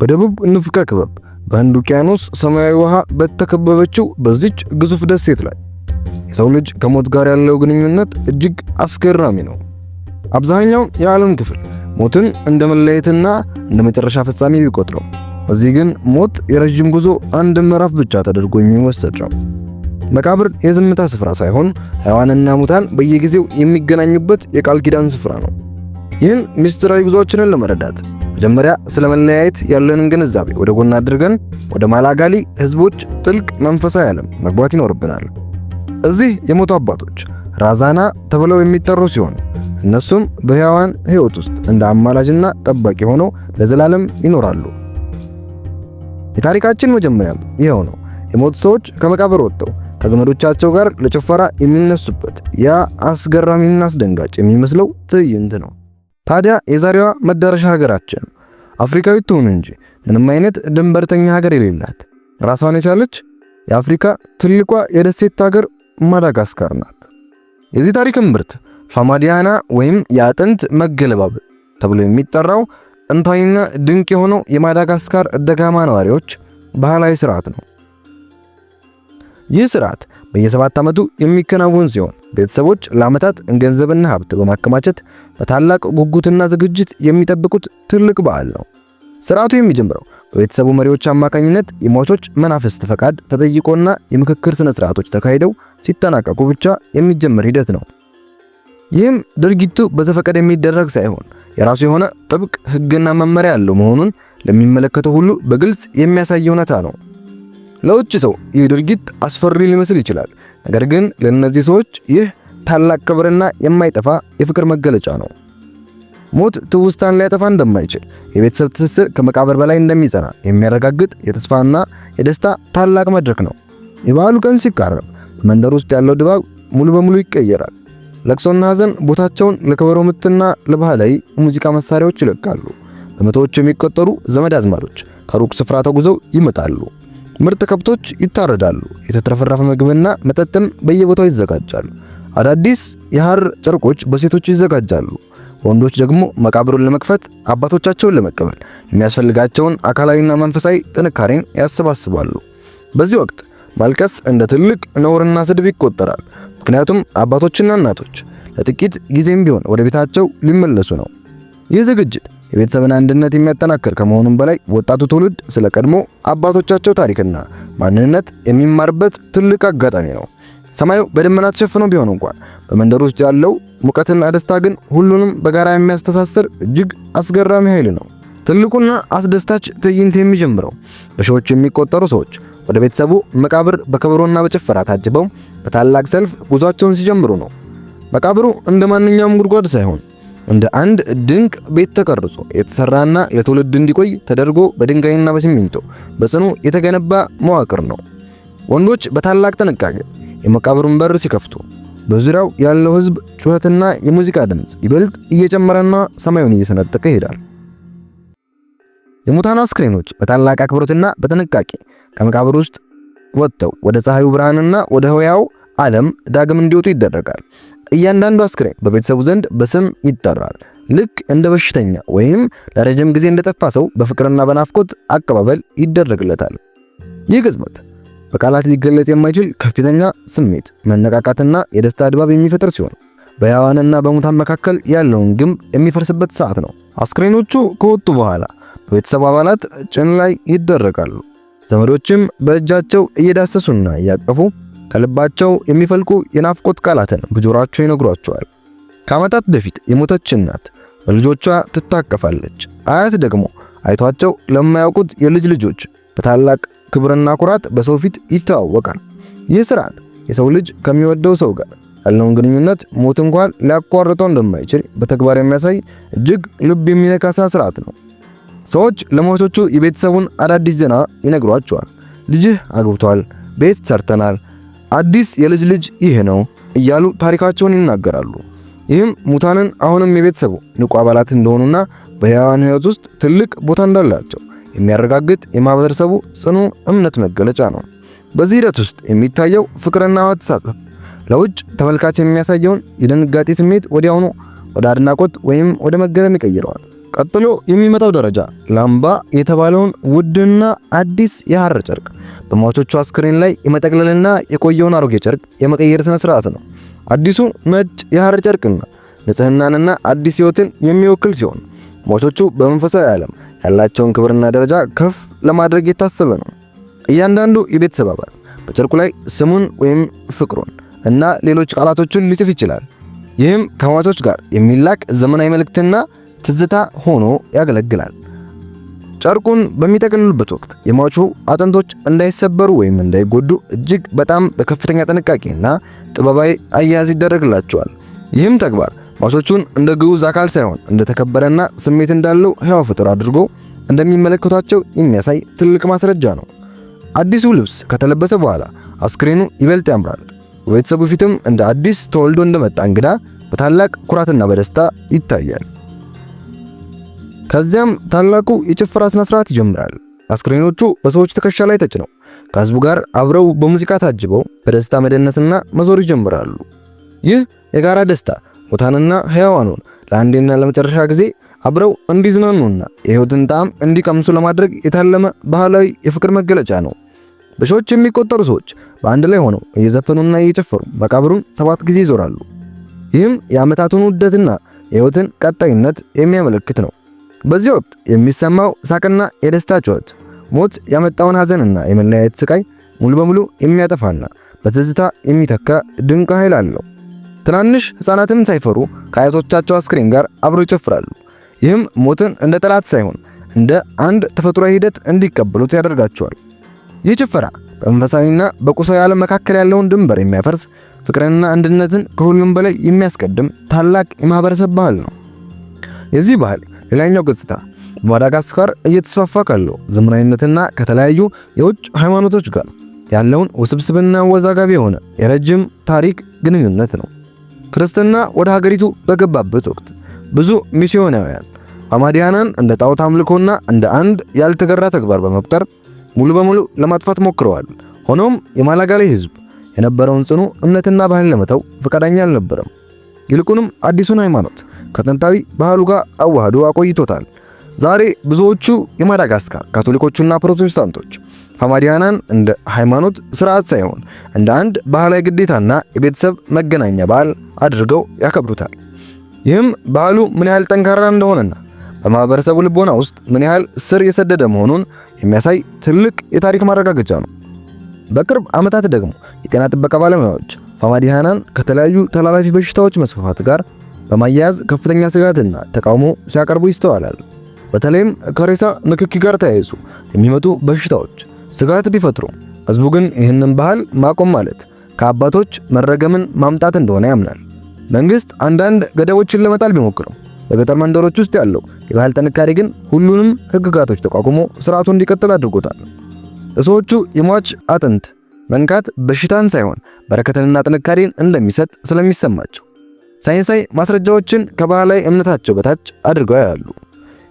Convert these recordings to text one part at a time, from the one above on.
በደቡብ ንፍቀ ክበብ በህንድ ውቅያኖስ ሰማያዊ ውሃ በተከበበችው በዚች ግዙፍ ደሴት ላይ የሰው ልጅ ከሞት ጋር ያለው ግንኙነት እጅግ አስገራሚ ነው። አብዛኛው የዓለም ክፍል ሞትን እንደ መለየትና እንደ መጨረሻ ፍጻሜ ቢቆጥረው፣ እዚህ ግን ሞት የረጅም ጉዞ አንድ ምዕራፍ ብቻ ተደርጎ የሚወሰድ ነው። መቃብር የዝምታ ስፍራ ሳይሆን ሕያዋንና ሙታን በየጊዜው የሚገናኙበት የቃል ኪዳን ስፍራ ነው። ይህን ምስጢራዊ ጉዞዎችን ለመረዳት መጀመሪያ ስለ መለያየት ያለንን ግንዛቤ ወደ ጎን አድርገን ወደ ማላጋሊ ህዝቦች ጥልቅ መንፈሳዊ ዓለም መግባት ይኖርብናል። እዚህ የሞቱ አባቶች ራዛና ተብለው የሚጠሩ ሲሆን እነሱም በሕያዋን ሕይወት ውስጥ እንደ አማላጅና ጠባቂ ሆነው ለዘላለም ይኖራሉ። የታሪካችን መጀመሪያም ይኸው ነው። የሞቱ ሰዎች ከመቃብር ወጥተው ከዘመዶቻቸው ጋር ለጭፈራ የሚነሱበት ያ አስገራሚና አስደንጋጭ የሚመስለው ትዕይንት ነው። ታዲያ የዛሬዋ መዳረሻ ሀገራችን አፍሪካዊት ትሁን እንጂ ምንም አይነት ድንበርተኛ ሀገር የሌላት ራሷን የቻለች የአፍሪካ ትልቋ የደሴት ሀገር ማዳጋስካር ናት። የዚህ ታሪክ እምብርት ፋማዲያና ወይም የአጥንት መገለባበጥ ተብሎ የሚጠራው ጥንታዊና ድንቅ የሆነው የማዳጋስካር ደጋማ ነዋሪዎች ባህላዊ ስርዓት ነው። ይህ ስርዓት በየ7 ዓመቱ የሚከናወን ሲሆን ቤተሰቦች ለዓመታት ገንዘብና ሀብት በማከማቸት በታላቅ ጉጉትና ዝግጅት የሚጠብቁት ትልቅ በዓል ነው። ስርዓቱ የሚጀምረው በቤተሰቡ መሪዎች አማካኝነት የሟቾች መናፍስት ፈቃድ ተጠይቆና የምክክር ስነ ስርዓቶች ተካሂደው ሲጠናቀቁ ብቻ የሚጀምር ሂደት ነው። ይህም ድርጊቱ በዘፈቀደ የሚደረግ ሳይሆን የራሱ የሆነ ጥብቅ ሕግና መመሪያ ያለው መሆኑን ለሚመለከተው ሁሉ በግልጽ የሚያሳይ እውነታ ነው። ለውጭ ሰው ይህ ድርጊት አስፈሪ ሊመስል ይችላል። ነገር ግን ለእነዚህ ሰዎች ይህ ታላቅ ክብርና የማይጠፋ የፍቅር መገለጫ ነው። ሞት ትውስታን ሊያጠፋ እንደማይችል፣ የቤተሰብ ትስስር ከመቃብር በላይ እንደሚጸና የሚያረጋግጥ የተስፋና የደስታ ታላቅ መድረክ ነው። የበዓሉ ቀን ሲቃረብ በመንደር ውስጥ ያለው ድባብ ሙሉ በሙሉ ይቀየራል። ለቅሶና ሐዘን ቦታቸውን ለከበሮ ምትና ለባህላዊ ሙዚቃ መሳሪያዎች ይለቃሉ። በመቶዎች የሚቆጠሩ ዘመድ አዝማዶች ከሩቅ ስፍራ ተጉዘው ይመጣሉ። ምርጥ ከብቶች ይታረዳሉ። የተትረፈረፈ ምግብና መጠጥም በየቦታው ይዘጋጃሉ። አዳዲስ የሐር ጨርቆች በሴቶች ይዘጋጃሉ። ወንዶች ደግሞ መቃብሩን ለመክፈት አባቶቻቸውን ለመቀበል የሚያስፈልጋቸውን አካላዊና መንፈሳዊ ጥንካሬን ያሰባስባሉ። በዚህ ወቅት ማልቀስ እንደ ትልቅ ነውርና ስድብ ይቆጠራል። ምክንያቱም አባቶችና እናቶች ለጥቂት ጊዜም ቢሆን ወደ ቤታቸው ሊመለሱ ነው። ይህ ዝግጅት የቤተሰብን አንድነት የሚያጠናክር ከመሆኑም በላይ ወጣቱ ትውልድ ስለ ቀድሞ አባቶቻቸው ታሪክና ማንነት የሚማርበት ትልቅ አጋጣሚ ነው። ሰማዩ በደመና ተሸፍኖ ቢሆን እንኳን በመንደር ውስጥ ያለው ሙቀትና ደስታ ግን ሁሉንም በጋራ የሚያስተሳስር እጅግ አስገራሚ ኃይል ነው። ትልቁና አስደሳች ትዕይንት የሚጀምረው በሺዎች የሚቆጠሩ ሰዎች ወደ ቤተሰቡ መቃብር በከበሮና በጭፈራ ታጅበው በታላቅ ሰልፍ ጉዟቸውን ሲጀምሩ ነው። መቃብሩ እንደ ማንኛውም ጉድጓድ ሳይሆን እንደ አንድ ድንቅ ቤት ተቀርጾ የተሰራና ለትውልድ እንዲቆይ ተደርጎ በድንጋይና በሲሚንቶ በጽኑ የተገነባ መዋቅር ነው። ወንዶች በታላቅ ጥንቃቄ የመቃብሩን በር ሲከፍቱ በዙሪያው ያለው ሕዝብ ጩኸትና የሙዚቃ ድምፅ ይበልጥ እየጨመረና ሰማዩን እየሰነጠቀ ይሄዳል። የሙታን አስክሬኖች በታላቅ አክብሮትና በጥንቃቄ ከመቃብር ውስጥ ወጥተው ወደ ፀሐዩ ብርሃንና ወደ ሕያው ዓለም ዳግም እንዲወጡ ይደረጋል። እያንዳንዱ አስክሬን በቤተሰቡ ዘንድ በስም ይጠራል። ልክ እንደ በሽተኛ ወይም ለረጅም ጊዜ እንደጠፋ ሰው በፍቅርና በናፍቆት አቀባበል ይደረግለታል። ይህ ቅጽበት በቃላት ሊገለጽ የማይችል ከፍተኛ ስሜት፣ መነቃቃትና የደስታ ድባብ የሚፈጥር ሲሆን በሕያዋንና በሙታን መካከል ያለውን ግንብ የሚፈርስበት ሰዓት ነው። አስክሬኖቹ ከወጡ በኋላ በቤተሰብ አባላት ጭን ላይ ይደረጋሉ። ዘመዶችም በእጃቸው እየዳሰሱና እያቀፉ ከልባቸው የሚፈልቁ የናፍቆት ቃላትን በጆሮአቸው ይነግሯቸዋል። ከዓመታት በፊት የሞተች እናት በልጆቿ ትታቀፋለች። አያት ደግሞ አይቷቸው ለማያውቁት የልጅ ልጆች በታላቅ ክብርና ኩራት በሰው ፊት ይተዋወቃል። ይህ ስርዓት የሰው ልጅ ከሚወደው ሰው ጋር ያለውን ግንኙነት ሞት እንኳን ሊያቋርጠው እንደማይችል በተግባር የሚያሳይ እጅግ ልብ የሚነካ ስርዓት ነው። ሰዎች ለሟቾቹ የቤተሰቡን አዳዲስ ዜና ይነግሯቸዋል። ልጅህ አግብቷል፣ ቤት ሰርተናል፣ አዲስ የልጅ ልጅ ይሄ ነው እያሉ ታሪካቸውን ይናገራሉ። ይህም ሙታንን አሁንም የቤተሰቡ ንቁ አባላት እንደሆኑና በሕያዋን ሕይወት ውስጥ ትልቅ ቦታ እንዳላቸው የሚያረጋግጥ የማህበረሰቡ ጽኑ እምነት መገለጫ ነው። በዚህ ሂደት ውስጥ የሚታየው ፍቅርና መተሳሰብ ለውጭ ተመልካች የሚያሳየውን የድንጋጤ ስሜት ወዲያውኑ ወደ አድናቆት ወይም ወደ መገረም ይቀይረዋል። ቀጥሎ የሚመጣው ደረጃ ላምባ የተባለውን ውድና አዲስ የሐር ጨርቅ በሟቾቹ አስክሬን ላይ የመጠቅለልና የቆየውን አሮጌ ጨርቅ የመቀየር ስነ ስርዓት ነው። አዲሱ ነጭ የሐር ጨርቅና ንጽህናንና አዲስ ሕይወትን የሚወክል ሲሆን ሟቾቹ በመንፈሳዊ ዓለም ያላቸውን ክብርና ደረጃ ከፍ ለማድረግ የታሰበ ነው። እያንዳንዱ የቤተሰብ አባል በጨርቁ ላይ ስሙን ወይም ፍቅሩን እና ሌሎች ቃላቶችን ሊጽፍ ይችላል። ይህም ከሟቾች ጋር የሚላክ ዘመናዊ መልእክትና ትዝታ ሆኖ ያገለግላል። ጨርቁን በሚጠቀልሉበት ወቅት የሟቹ አጥንቶች እንዳይሰበሩ ወይም እንዳይጎዱ እጅግ በጣም በከፍተኛ ጥንቃቄና ጥበባዊ አያያዝ ይደረግላቸዋል። ይህም ተግባር ሟቾቹን እንደ ግዑዝ አካል ሳይሆን እንደተከበረና ስሜት እንዳለው ሕያው ፍጡር አድርጎ እንደሚመለከቷቸው የሚያሳይ ትልቅ ማስረጃ ነው። አዲሱ ልብስ ከተለበሰ በኋላ አስክሬኑ ይበልጥ ያምራል። በቤተሰቡ ፊትም እንደ አዲስ ተወልዶ እንደመጣ እንግዳ በታላቅ ኩራትና በደስታ ይታያል። ከዚያም ታላቁ የጭፈራ ስነ ስርዓት ይጀምራል። አስክሬኖቹ በሰዎች ትከሻ ላይ ተጭነው ከህዝቡ ጋር አብረው በሙዚቃ ታጅበው በደስታ መደነስና መዞር ይጀምራሉ። ይህ የጋራ ደስታ ሙታንና ሕያዋኑን ለአንዴና ለመጨረሻ ጊዜ አብረው እንዲዝናኑና የህይወትን ጣዕም እንዲቀምሱ ለማድረግ የታለመ ባህላዊ የፍቅር መገለጫ ነው። በሺዎች የሚቆጠሩ ሰዎች በአንድ ላይ ሆነው እየዘፈኑና እየጨፈሩ መቃብሩን 7 ጊዜ ይዞራሉ። ይህም የዓመታቱን ውደትና የህይወትን ቀጣይነት የሚያመለክት ነው። በዚህ ወቅት የሚሰማው ሳቅና የደስታ ጩኸት ሞት ያመጣውን ሐዘንና የመለያየት ስቃይ ሙሉ በሙሉ የሚያጠፋና በትዝታ የሚተካ ድንቅ ኃይል አለው። ትናንሽ ሕፃናትም ሳይፈሩ ከአያቶቻቸው አስክሬን ጋር አብረው ይጨፍራሉ። ይህም ሞትን እንደ ጠላት ሳይሆን እንደ አንድ ተፈጥሯዊ ሂደት እንዲቀበሉት ያደርጋቸዋል። ይህ ጭፈራ በመንፈሳዊና በቁሳዊ ዓለም መካከል ያለውን ድንበር የሚያፈርስ ፍቅርንና አንድነትን ከሁሉም በላይ የሚያስቀድም ታላቅ የማህበረሰብ ባህል ነው። የዚህ ባህል ሌላኛው ገጽታ በማዳጋስካር እየተስፋፋ ካለው ዘመናዊነትና ከተለያዩ የውጭ ሃይማኖቶች ጋር ያለውን ውስብስብና አወዛጋቢ የሆነ የረጅም ታሪክ ግንኙነት ነው። ክርስትና ወደ ሀገሪቱ በገባበት ወቅት ብዙ ሚስዮናውያን ፋማዲያናን እንደ ጣዖት አምልኮና እንደ አንድ ያልተገራ ተግባር በመቁጠር ሙሉ በሙሉ ለማጥፋት ሞክረዋል። ሆኖም የማላጋሌ ህዝብ የነበረውን ጽኑ እምነትና ባህል ለመተው ፈቃደኛ አልነበረም። ይልቁንም አዲሱን ሃይማኖት ከጥንታዊ ባህሉ ጋር አዋህዶ አቆይቶታል። ዛሬ ብዙዎቹ የማዳጋስካር ካቶሊኮችና ፕሮቴስታንቶች ፋማዲያናን እንደ ሃይማኖት ስርዓት ሳይሆን እንደ አንድ ባህላዊ ግዴታና የቤተሰብ መገናኛ በዓል አድርገው ያከብሩታል። ይህም ባህሉ ምን ያህል ጠንካራ እንደሆነና በማህበረሰቡ ልቦና ውስጥ ምን ያህል ስር የሰደደ መሆኑን የሚያሳይ ትልቅ የታሪክ ማረጋገጫ ነው። በቅርብ ዓመታት ደግሞ የጤና ጥበቃ ባለሙያዎች ፋማዲያናን ከተለያዩ ተላላፊ በሽታዎች መስፋፋት ጋር በማያያዝ ከፍተኛ ስጋትና ተቃውሞ ሲያቀርቡ ይስተዋላል። በተለይም ከሬሳ ንክኪ ጋር ተያይዞ የሚመጡ በሽታዎች ስጋት ቢፈጥሩ፣ ህዝቡ ግን ይህንን ባህል ማቆም ማለት ከአባቶች መረገምን ማምጣት እንደሆነ ያምናል። መንግስት አንዳንድ ገደቦችን ለመጣል ቢሞክርም በገጠር መንደሮች ውስጥ ያለው የባህል ጥንካሬ ግን ሁሉንም ህግጋቶች ተቋቁሞ ስርዓቱ እንዲቀጥል አድርጎታል። ሰዎቹ የሟች አጥንት መንካት በሽታን ሳይሆን በረከትንና ጥንካሬን እንደሚሰጥ ስለሚሰማቸው ሳይንሳዊ ማስረጃዎችን ከባህላዊ እምነታቸው በታች አድርገው ያያሉ።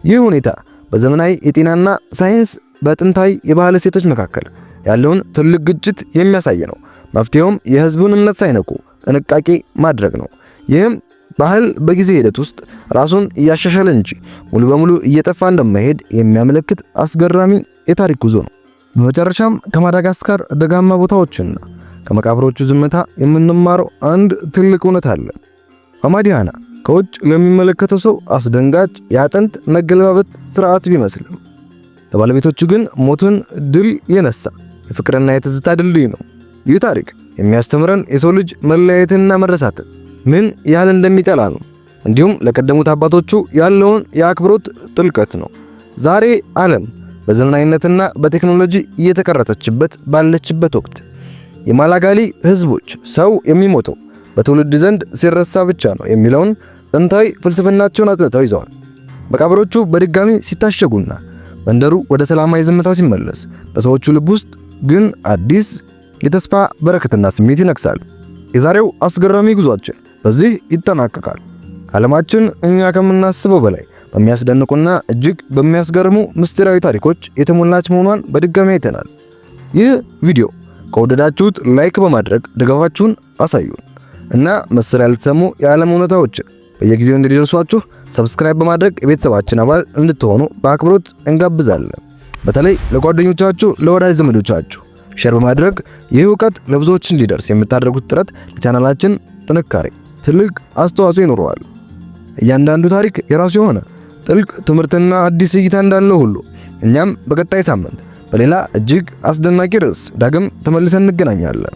ይህ ሁኔታ በዘመናዊ የጤናና ሳይንስ በጥንታዊ የባህል እሴቶች መካከል ያለውን ትልቅ ግጭት የሚያሳይ ነው። መፍትሄውም የህዝቡን እምነት ሳይነኩ ጥንቃቄ ማድረግ ነው። ይህም ባህል በጊዜ ሂደት ውስጥ ራሱን እያሻሻለ እንጂ ሙሉ በሙሉ እየጠፋ እንደማይሄድ የሚያመለክት አስገራሚ የታሪክ ጉዞ ነው። በመጨረሻም ከማዳጋስካር ደጋማ ቦታዎችና ከመቃብሮቹ ዝምታ የምንማረው አንድ ትልቅ እውነት አለ። ፋማዲያና ከውጭ ለሚመለከተው ሰው አስደንጋጭ የአጥንት መገለባበጥ ስርዓት ቢመስልም ለባለቤቶቹ ግን ሞትን ድል የነሳ የፍቅርና የትዝታ ድልድይ ነው። ይህ ታሪክ የሚያስተምረን የሰው ልጅ መለያየትና መረሳትን ምን ያህል እንደሚጠላ ነው። እንዲሁም ለቀደሙት አባቶቹ ያለውን የአክብሮት ጥልቀት ነው። ዛሬ ዓለም በዘመናዊነትና በቴክኖሎጂ እየተቀረጸችበት ባለችበት ወቅት የማላጋሊ ህዝቦች ሰው የሚሞተው በትውልድ ዘንድ ሲረሳ ብቻ ነው የሚለውን ጥንታዊ ፍልስፍናቸውን አጥንተው ይዘዋል። መቃብሮቹ በድጋሚ ሲታሸጉና መንደሩ ወደ ሰላማዊ ዝምታው ሲመለስ በሰዎቹ ልብ ውስጥ ግን አዲስ የተስፋ በረከትና ስሜት ይነግሳል። የዛሬው አስገራሚ ጉዟችን በዚህ ይጠናቀቃል። ዓለማችን እኛ ከምናስበው በላይ በሚያስደንቁና እጅግ በሚያስገርሙ ምስጢራዊ ታሪኮች የተሞላች መሆኗን በድጋሚ አይተናል። ይህ ቪዲዮ ከወደዳችሁት ላይክ በማድረግ ድጋፋችሁን አሳዩን እና መሰል ያልተሰሙ የዓለም እውነታዎችን በየጊዜው እንዲደርሷችሁ ሰብስክራይብ በማድረግ የቤተሰባችን አባል እንድትሆኑ በአክብሮት እንጋብዛለን። በተለይ ለጓደኞቻችሁ፣ ለወዳጅ ዘመዶቻችሁ ሼር በማድረግ ይህ ዕውቀት ለብዙዎች እንዲደርስ የምታደርጉት ጥረት ለቻናላችን ጥንካሬ ትልቅ አስተዋጽኦ ይኖረዋል። እያንዳንዱ ታሪክ የራሱ የሆነ ጥልቅ ትምህርትና አዲስ እይታ እንዳለው ሁሉ እኛም በቀጣይ ሳምንት በሌላ እጅግ አስደናቂ ርዕስ ዳግም ተመልሰን እንገናኛለን።